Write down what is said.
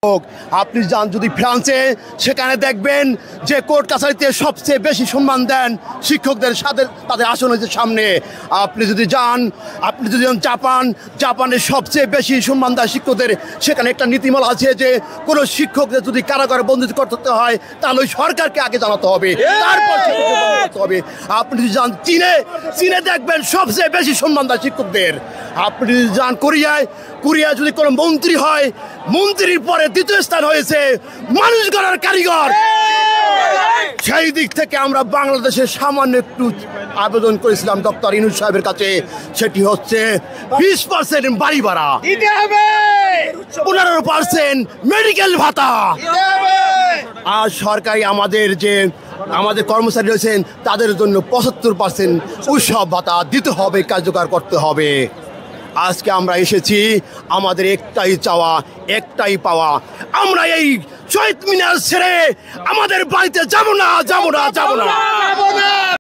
আপনি যান যদি ফ্রান্সে, সেখানে দেখবেন যে কোর্ট কাছারিতে সবচেয়ে বেশি সম্মান দেন শিক্ষকদের সাথে, তাদের আসনের সামনে। আপনি যদি যান জাপানের সবচেয়ে বেশি সম্মান দেয় শিক্ষকদের। সেখানে একটা নীতিমালা আছে যে কোনো শিক্ষকদের যদি কারাগারে বন্দী করতে হয় তাহলে ওই সরকারকে আগে জানাতে হবে, তারপর হবে। আপনি যদি যান চীনে দেখবেন সবচেয়ে বেশি সম্মান দেয় শিক্ষকদের। আপনি যদি যান কোরিয়ায় যদি কোনো মন্ত্রী হয়, মন্ত্রীর পরে দ্বিতীয় স্থান হয়েছে মানুষ গড়ার কারিগর। সেই দিক থেকে আমরা বাংলাদেশের সামান্য একটু আবেদন করেছিলাম ডক্টর ইউনূস সাহেবের কাছে, সেটি হচ্ছে 20% বাড়ি ভাড়া, 15% মেডিকেল ভাতা, আর সরকারি আমাদের কর্মচারী রয়েছেন তাদের জন্য 75% উৎসব ভাতা দিতে হবে, কার্যকর করতে হবে। আজকে আমরা এসেছি, আমাদের একটাই চাওয়া, একটাই পাওয়া, আমরা এই শহীদ মিনার ছেড়ে আমাদের বাড়িতে যাব না।